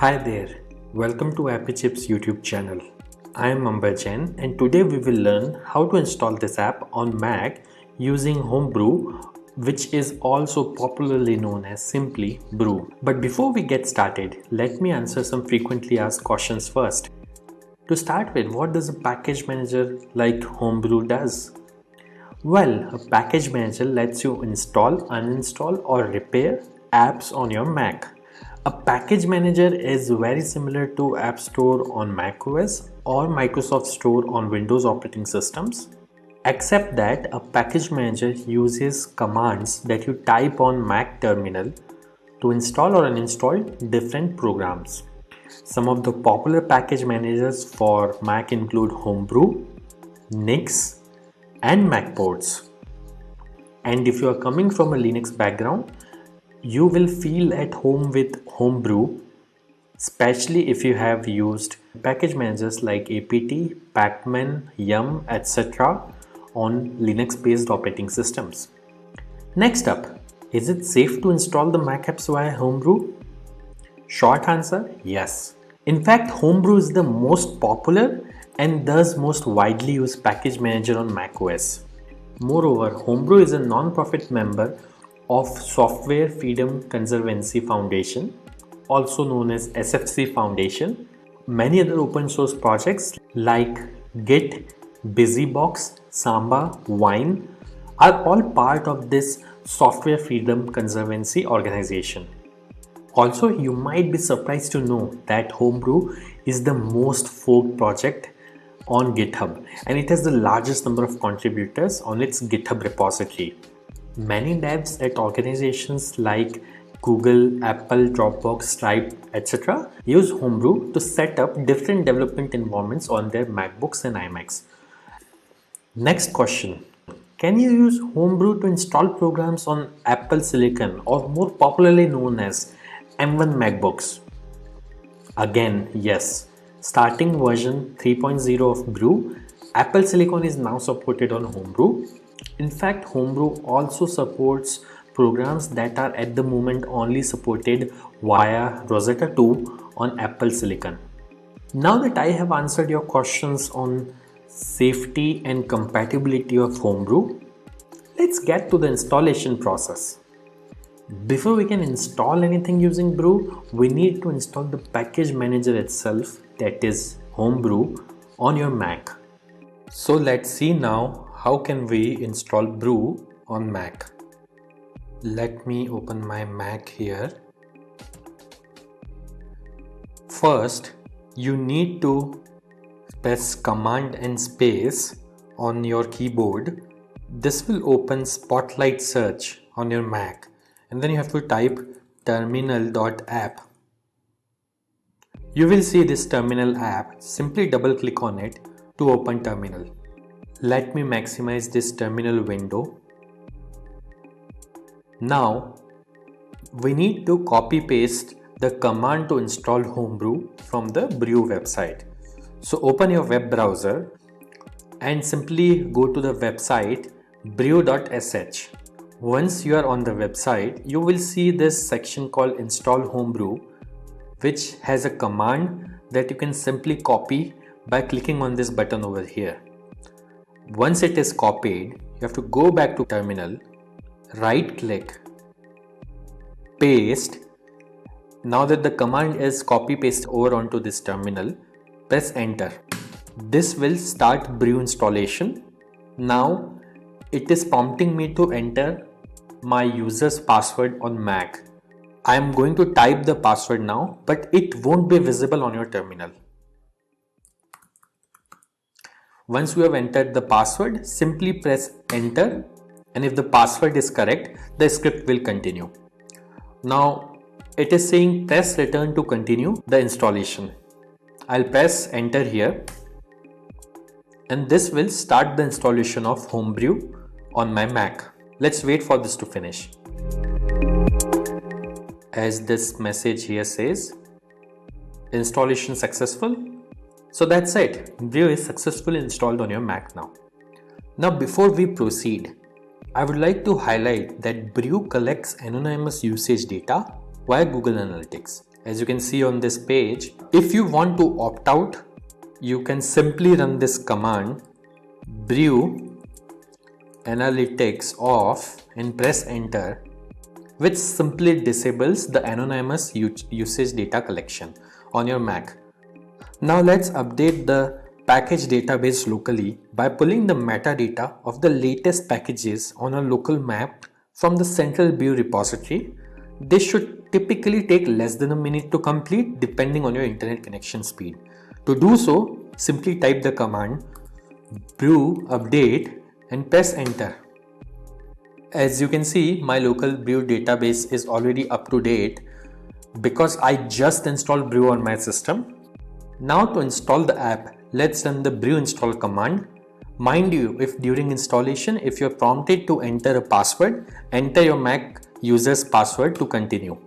Hi there, welcome to Appy Chips YouTube channel. I am Ambajan and today we will learn how to install this app on Mac using Homebrew, which is also popularly known as simply Brew. But before we get started, let me answer some frequently asked questions first. To start with, what does a package manager like Homebrew does? Well, a package manager lets you install, uninstall or repair apps on your Mac. A package manager is very similar to App Store on macOS or Microsoft Store on Windows operating systems, except that a package manager uses commands that you type on Mac terminal to install or uninstall different programs. Some of the popular package managers for Mac include Homebrew, Nix, and Macports. And if you are coming from a Linux background, you will feel at home with Homebrew, especially if you have used package managers like apt, pacman, yum, etc. on Linux based operating systems. Next up, is it safe to install the Mac apps via Homebrew? Short answer, yes. In fact, Homebrew is the most popular and thus most widely used package manager on macOS. Moreover, Homebrew is a non-profit member of Software Freedom Conservancy Foundation, also known as SFC Foundation. Many other open source projects like Git, BusyBox, Samba, Wine are all part of this Software Freedom Conservancy organization. Also, you might be surprised to know that Homebrew is the most forked project on GitHub and it has the largest number of contributors on its GitHub repository. Many devs at organizations like Google, Apple, Dropbox, Stripe, etc. use Homebrew to set up different development environments on their MacBooks and iMacs. Next question. Can you use Homebrew to install programs on Apple Silicon or more popularly known as M1 MacBooks? Again, yes. Starting version 3.0 of Brew, Apple Silicon is now supported on Homebrew. In fact, Homebrew also supports programs that are at the moment only supported via Rosetta 2 on Apple Silicon. Now that I have answered your questions on safety and compatibility of Homebrew, let's get to the installation process. Before we can install anything using Brew, we need to install the package manager itself, that is Homebrew, on your Mac. So let's see now how can we install Brew on Mac. Let me open my Mac here. First, you need to press Command and space on your keyboard. This will open Spotlight Search on your Mac. And then you have to type terminal.app. You will see this terminal app. Simply double click on it to open terminal. Let me maximize this terminal window. Now we need to copy paste the command to install Homebrew from the Brew website. So open your web browser and simply go to the website brew.sh. Once you are on the website, you will see this section called Install Homebrew, which has a command that you can simply copy by clicking on this button over here. Once it is copied, you have to go back to terminal, right click, paste. Now that the command is copy paste over onto this terminal, press enter. This will start Brew installation. Now it is prompting me to enter my user's password on Mac. I am going to type the password now, but it won't be visible on your terminal. Once you have entered the password, simply press enter, and if the password is correct, the script will continue. Now it is saying press return to continue the installation. I'll press enter here, and this will start the installation of Homebrew on my Mac. Let's wait for this to finish. As this message here says, installation successful. So that's it. Brew is successfully installed on your Mac now. Now before we proceed, I would like to highlight that Brew collects anonymous usage data via Google Analytics. As you can see on this page, if you want to opt out, you can simply run this command brew analytics off and press enter, which simply disables the anonymous usage data collection on your Mac. Now let's update the package database locally by pulling the metadata of the latest packages on a local map from the central brew repository. This should typically take less than a minute to complete depending on your internet connection speed. To do so, simply type the command brew update and press enter. As you can see, my local brew database is already up to date because I just installed brew on my system. Now to install the app, let's run the brew install command. Mind you, if during installation, if you're prompted to enter a password, enter your Mac user's password to continue.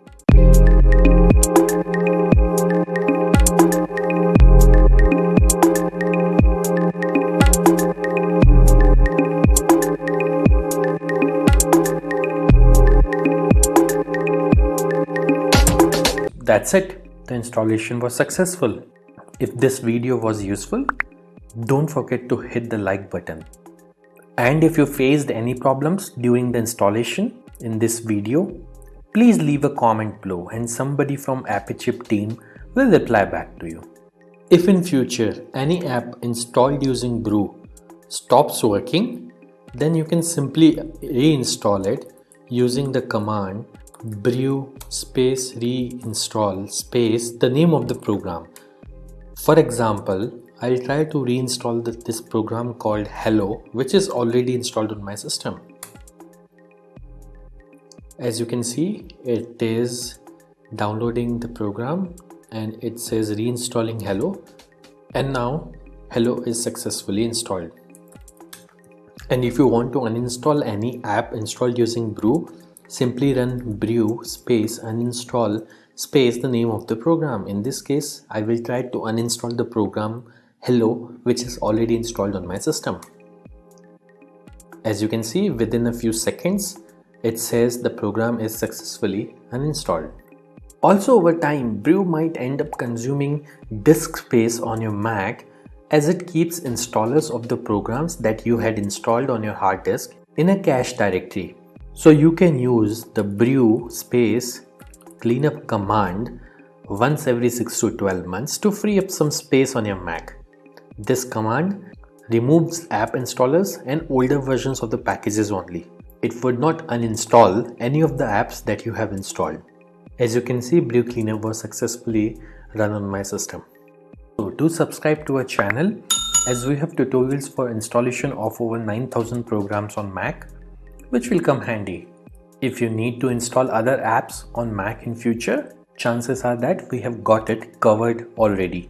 That's it. The installation was successful. If this video was useful, don't forget to hit the like button. And if you faced any problems during the installation in this video, please leave a comment below and somebody from AppyChip team will reply back to you. If in future any app installed using brew stops working, then you can simply reinstall it using the command brew space reinstall space the name of the program. For example, I'll try to reinstall this program called Hello, which is already installed on my system. As you can see, it is downloading the program and it says reinstalling Hello, and now Hello is successfully installed. And if you want to uninstall any app installed using brew, simply run brew space uninstall space the name of the program. In this case, I will try to uninstall the program Hello, which is already installed on my system. As you can see, within a few seconds, it says the program is successfully uninstalled. Also, over time, brew might end up consuming disk space on your Mac as it keeps installers of the programs that you had installed on your hard disk in a cache directory. So you can use the brew space cleanup command once every 6 to 12 months to free up some space on your Mac. This command removes app installers and older versions of the packages only. It would not uninstall any of the apps that you have installed. As you can see, brew cleanup was successfully run on my system. So do subscribe to our channel as we have tutorials for installation of over 9,000 programs on Mac, which will come handy. If you need to install other apps on Mac in future, chances are that we have got it covered already.